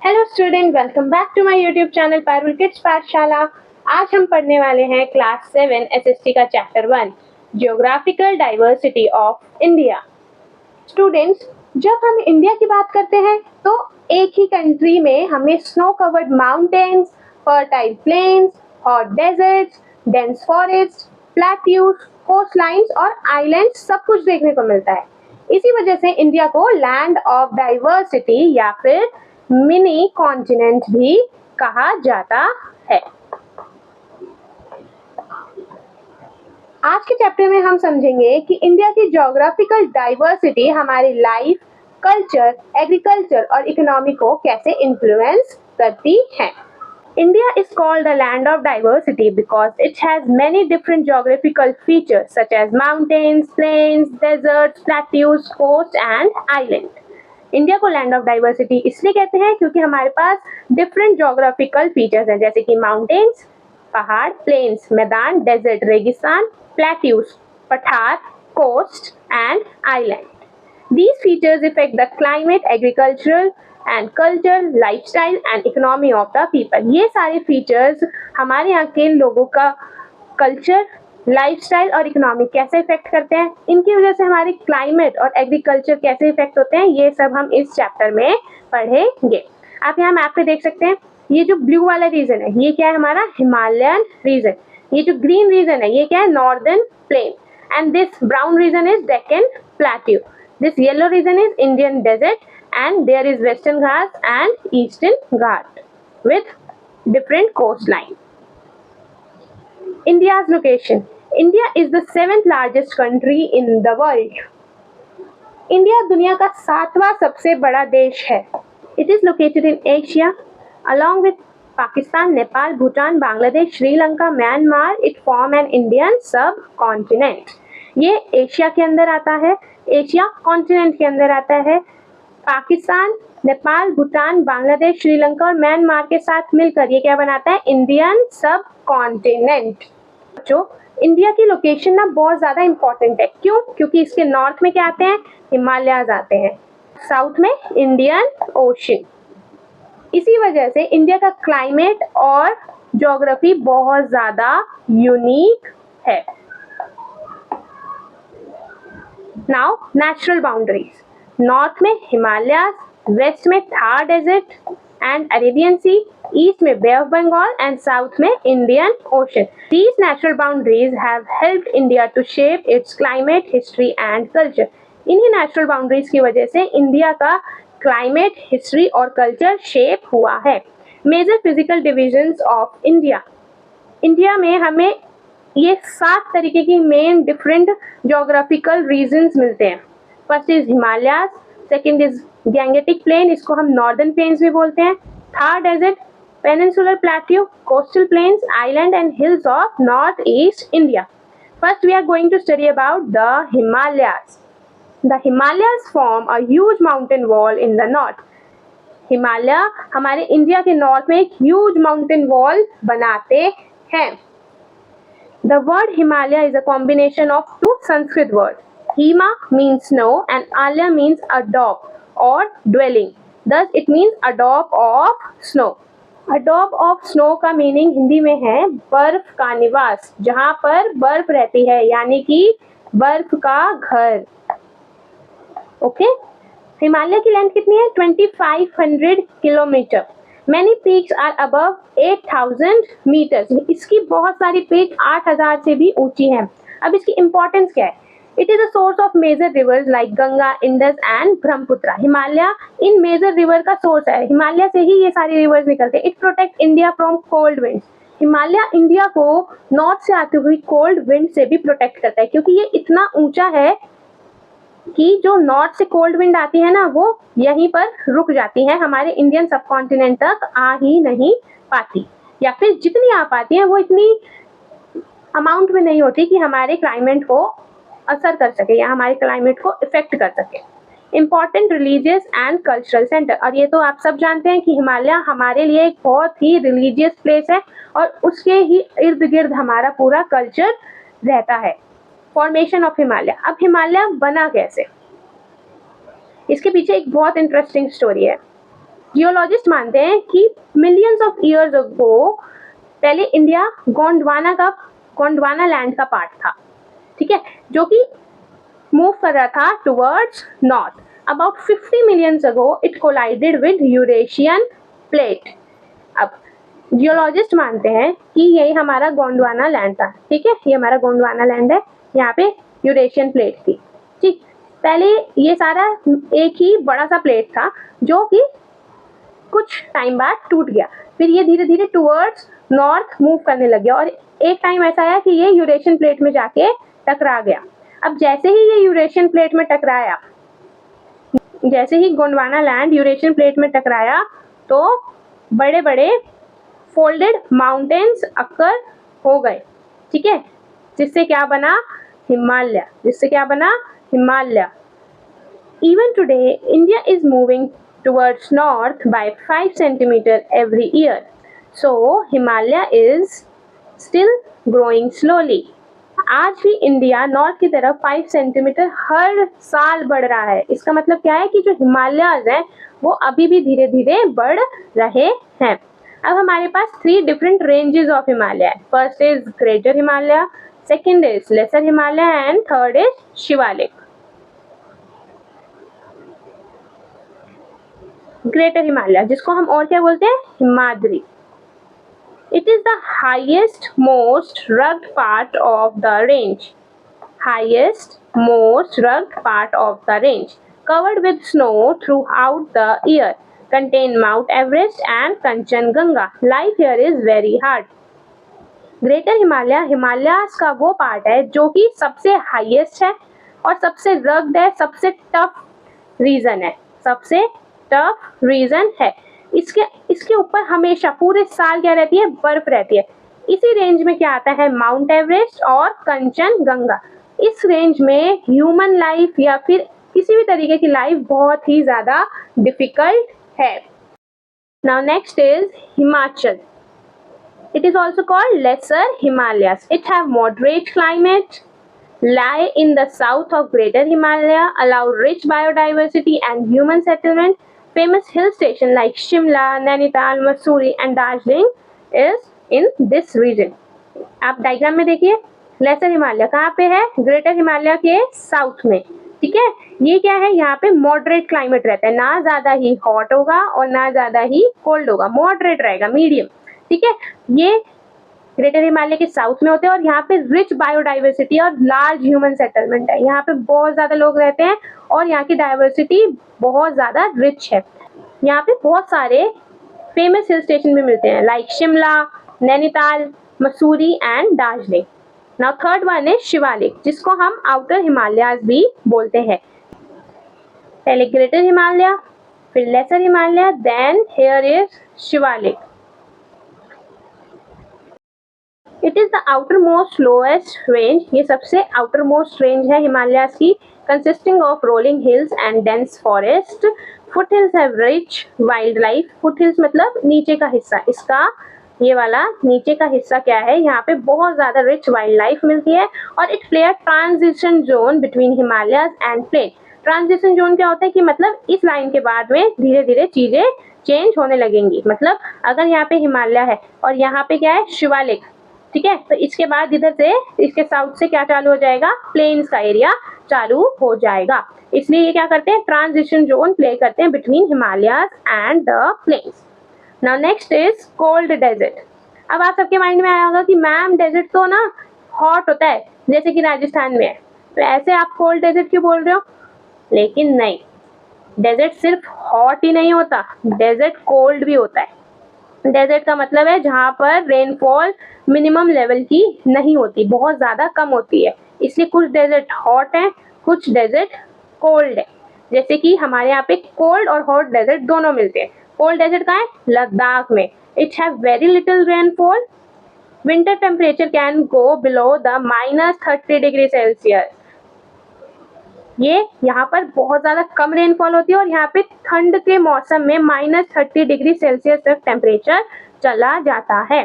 Hello student, welcome back to my YouTube channel Parul kids Pathshala. आज हम पढ़ने वाले हैं क्लास 7 एसएसटी का chapter 1 geographical diversity of India. Students, जब हम इंडिया की बात करते हैं तो एक ही कंट्री में हमें snow covered mountains, fertile plains, hot deserts, dense forest, plateaus, coastlines और आइलैंड्स सब कुछ देखने को मिलता है। इसी वजह से इंडिया को लैंड ऑफ डाइवर्सिटी या फिर मिनी कॉन्टिनेंट भी कहा जाता है। आज के चैप्टर में हम समझेंगे कि इंडिया की ज्योग्राफिकल डाइवर्सिटी हमारी लाइफ, कल्चर, एग्रीकल्चर और इकोनॉमी को कैसे इन्फ्लुएंस करती है। India is called the land of diversity because it has many different geographical features such as mountains, plains, deserts, plateaus, coast and island. India को land of diversity इसलिए कहते हैं क्योंकि हमारे पास डिफरेंट ज्योग्राफिकल फीचर्स हैं, जैसे कि माउंटेन्स पहाड़, प्लेन्स मैदान, डेजर्ट रेगिस्तान, प्लेट्यूज पठार, coast and island. These features affect the climate, agricultural and culture, lifestyle and economy of the people. ये सारे फीचर्स हमारे यहाँ के लोगों का कल्चर, लाइफस्टाइल और इकोनॉमी कैसे इफेक्ट करते हैं, इनकी वजह से हमारे क्लाइमेट और एग्रीकल्चर कैसे इफेक्ट होते हैं, ये सब हम इस चैप्टर में पढ़ेंगे. आप यहाँ मैप पे देख सकते हैं, ये जो ब्लू वाला रीजन है ये क्या है, हमारा हिमालयन रीजन. ये जो ग्रीन रीजन है ये क्या है, northern plain. And this brown region is Deccan plateau. This yellow region is Indian desert and there is Western Ghats and Eastern Ghat with different coastline. India's location. India is the 7th largest country in the world. India दुनिया का 7वां सबसे बड़ा देश है. It is located in Asia along with Pakistan, Nepal, Bhutan, Bangladesh, Sri Lanka, Myanmar. It form an Indian subcontinent. ये Asia के अंदर आता है, एशिया कॉन्टिनेंट के अंदर आता है. पाकिस्तान, नेपाल, भूटान, बांग्लादेश, श्रीलंका और म्यांमार के साथ मिलकर ये क्या बनाता है, इंडियन सब कॉन्टिनेंट. जो इंडिया की लोकेशन ना बहुत ज़्यादा इंपॉर्टेंट है. क्यों? क्योंकि इसके नॉर्थ में क्या आते हैं, हिमालयाज आते हैं, साउथ में इंडियन ओशन. इसी वजह से इंडिया का क्लाइमेट और ज्योग्राफी बहुत ज़्यादा यूनिक है. Now natural boundaries. North में हिमालयाज, वेस्ट में Thar desert and Arabian sea, east में bay of Bengal and south में Indian ocean. These natural boundaries have helped India to shape its climate, history and culture. इन्हीं natural boundaries की वजह से India का climate, history और कल्चर शेप हुआ है. Major physical divisions of India. India में हमें ये 7 तरीके की मेन डिफरेंट ज्योग्राफिकल रीजन्स मिलते हैं. First is Himalayas, second is Gangetic plain, इसको हम नॉर्दर्न प्लेन्स भी बोलते हैं, Thar desert, peninsular plateau, coastal plains, island and hills of north east India. First we are going to study about the Himalayas. The Himalayas form a huge mountain wall in the north. Himalaya हमारे India के north में एक huge mountain wall बनाते हैं. The word Himalaya is a combination of two Sanskrit words. Hima means snow and Alya means adobe or dwelling. Thus it means adobe of snow. Adobe of snow का meaning Hindi में है बर्फ का निवास, जहाँ पर बर्फ रहती है, यानी कि बर्फ का घर. ओके. हिमालय की लेंथ कितनी है, 2500 kilometre. Many peaks are above 8000 meters. इसकी बहुत सारी पीक 8000 से भी ऊंची हैं. अब इसकी इम्पोर्टेंस क्या है? It is a source of major rivers like Ganga, Indus and Brahmaputra. Himalaya इन मेजर रिवर का सोर्स है. हिमालय से ही ये सारी रिवर्स निकलते हैं. It protects India from cold winds. Himalaya India को नॉर्थ से आती हुई कोल्ड विंड से भी प्रोटेक्ट करता है, क्योंकि ये इतना ऊंचा है कि जो नॉर्थ से कोल्ड विंड आती है ना, वो यहीं पर रुक जाती है, हमारे इंडियन सबकॉन्टिनेंट तक आ ही नहीं पाती, या फिर जितनी आ पाती है वो इतनी अमाउंट में नहीं होती कि हमारे क्लाइमेट को असर कर सके या हमारे क्लाइमेट को इफेक्ट कर सके. Important religious and cultural centre. और ये तो आप सब जानते हैं कि हिमालय हमारे लिए एक बहुत ही रिलीजियस प्लेस है और उसके ही इर्द गिर्द हमारा पूरा कल्चर रहता है. Formation of Himalaya. अब हिमालय बना कैसे, इसके पीछे एक बहुत इंटरेस्टिंग स्टोरी है. जियोलॉजिस्ट मानते हैं कि मिलियंस ऑफ ईयर्स अगो पहले इंडिया गोंडवाना लैंड का पार्ट था, ठीक है, जो कि मूव कर रहा था towards north. About 50 millions ago it collided with Eurasian plate. अब जियोलॉजिस्ट मानते हैं कि यही हमारा गोंडवाना लैंड था, ठीक है, ये हमारा गोंडवाना लैंड है, यहाँ पे यूरेशियन प्लेट थी, ठीक. पहले ये सारा एक ही बड़ा सा प्लेट था जो कि कुछ टाइम बाद टूट गया, फिर ये धीरे धीरे टुवर्ड्स नॉर्थ मूव करने लग गया और एक टाइम ऐसा आया कि ये यूरेशियन प्लेट में जाके टकरा गया. अब जैसे ही ये यूरेशियन प्लेट में टकराया, जैसे ही गोंडवाना लैंड यूरेशियन प्लेट में टकराया तो बड़े बड़े फोल्डेड माउंटेन्स अक्कर हो गए, ठीक है, जिससे क्या बना, हिमालय. जिससे क्या बना, Himalaya. Even today, India is moving towards north by 5 centimeter every year. So, Himalaya is still growing slowly. आज भी इंडिया नॉर्थ की तरफ 5 सेंटीमीटर हर साल बढ़ रहा है. इसका मतलब क्या है कि जो हिमालयाज हैं वो अभी भी धीरे धीरे बढ़ रहे हैं. अब हमारे पास 3 different ranges of Himalaya. First is greater Himalaya, second is lesser Himalaya and third is Shivalik. Greater Himalaya, जिसको हम और क्या बोलते हैं, Himadri. It is the highest, most rugged part of the range. Highest, most rugged part of the range, covered with snow throughout the year, contain Mount Everest and Kanchenjunga. Life here is very hard. Greater Himalaya Himalayas का वो part है जो कि सबसे highest है और सबसे rugged है, सबसे टफ रीजन है, सबसे टफ रीजन है. इसके ऊपर हमेशा पूरे साल क्या रहती है, बर्फ रहती है. इसी रेंज में क्या आता है, माउंट एवरेस्ट और कंचनजंगा. इस रेंज में ह्यूमन लाइफ या फिर किसी भी तरीके की लाइफ बहुत ही ज्यादा डिफिकल्ट है. Now next is Himachal. It is also called Lesser Himalayas. It have moderate climate, lie in the south of Greater Himalaya, allow rich biodiversity and human settlement. Famous hill station like Shimla, Nainital, Mussoorie and Darjeeling is in this region. आप diagram में देखिए, laser Himalaya कहाँ पे है, greater Himalaya के south में, ठीक है. ये क्या है, यहाँ पे मॉडरेट क्लाइमेट रहता है, ना ज्यादा ही हॉट होगा और ना ज्यादा ही कोल्ड होगा, मॉडरेट रहेगा, मीडियम, ठीक है. ये ग्रेटर हिमालय के साउथ में होते हैं और यहाँ पे रिच बायोडाइवर्सिटी और लार्ज ह्यूमन सेटलमेंट है. यहाँ पे बहुत ज्यादा लोग रहते हैं और यहाँ की डाइवर्सिटी बहुत ज्यादा रिच है. यहाँ पे बहुत सारे फेमस हिल स्टेशन भी मिलते हैं like Shimla, Nainital, Mussoorie and Darjeeling. Now third one है शिवालिक, जिसको हम आउटर हिमालयाज भी बोलते हैं. पहले ग्रेटर हिमालय, फिर lesser Himalaya, then here is Shivalik. It is the outermost lowest range. ये सबसे आउटरमोस्ट रेंज है हिमालयाज की, consisting of rolling hills and dense forest. Foothills have rich wildlife. Foothills मतलब नीचे का हिस्सा, इसका ये वाला नीचे का हिस्सा क्या है, यहाँ पे बहुत ज्यादा रिच वाइल्ड लाइफ मिलती है. और it play a transition zone between Himalayas and plain. Transition zone क्या होता है कि मतलब इस लाइन के बाद में धीरे धीरे चीजें चेंज होने लगेंगी. मतलब अगर यहाँ पे हिमालय है और यहाँ पे क्या है, शिवालिक, ठीक है, तो इसके बाद इधर से इसके साउथ से क्या चालू हो जाएगा, प्लेन्स का एरिया चालू हो जाएगा. इसलिए ये क्या करते हैं, ट्रांजिशन जोन प्ले करते हैं between Himalayas and the plains. Now next is cold desert. अब आप सबके माइंड में आया होगा कि मैम डेजर्ट तो ना हॉट होता है जैसे कि राजस्थान में है, तो ऐसे आप कोल्ड डेजर्ट क्यों बोल रहे हो. लेकिन नहीं, डेजर्ट सिर्फ हॉट ही नहीं होता, डेजर्ट कोल्ड भी होता है. डेजर्ट का मतलब है जहाँ पर रेनफॉल मिनिमम लेवल की नहीं होती, बहुत ज्यादा कम होती है. इसलिए कुछ डेजर्ट हॉट है, कुछ डेजर्ट कोल्ड है. जैसे कि हमारे यहाँ पे कोल्ड और हॉट डेजर्ट दोनों मिलते हैं. कोल्ड डेजर्ट कहाँ है, लद्दाख में. It have very little rainfall. Winter temperature can go below the -30 degree Celsius. ये यहाँ पर बहुत ज्यादा कम रेनफॉल होती है और यहाँ पे ठंड के मौसम में -30 डिग्री सेल्सियस तक टेम्परेचर चला जाता है.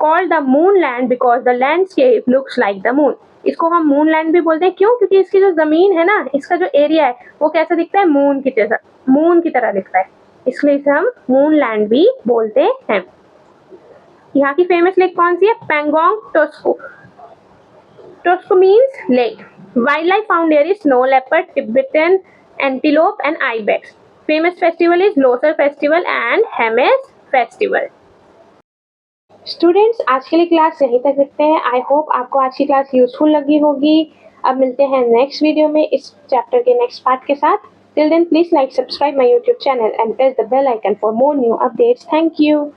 Called the moon land because the landscape looks like the moon. इसको हम मून लैंड भी बोलते हैं. क्यों, क्योंकि इसकी जो जमीन है ना, इसका जो एरिया है वो कैसा दिखता है, मून की तरह दिखता है. इसलिए इसे हम मून लैंड भी बोलते हैं। यहाँ की फेमस लेक कौन सी है? Pangong Tso. Tso means lake. Wildlife found there is snow leopard, Tibetan antelope and ibex. Famous festival is Losar festival and Hemis festival. Students, आज के लिए क्लास यहीं तक रखते हैं। आई होप आपको आज की क्लास यूजफुल लगी होगी। अब मिलते हैं नेक्स्ट वीडियो में इस चैप्टर के नेक्स्ट पार्ट के साथ। Till then please like, subscribe my YouTube channel and press the bell icon for more new updates. Thank you.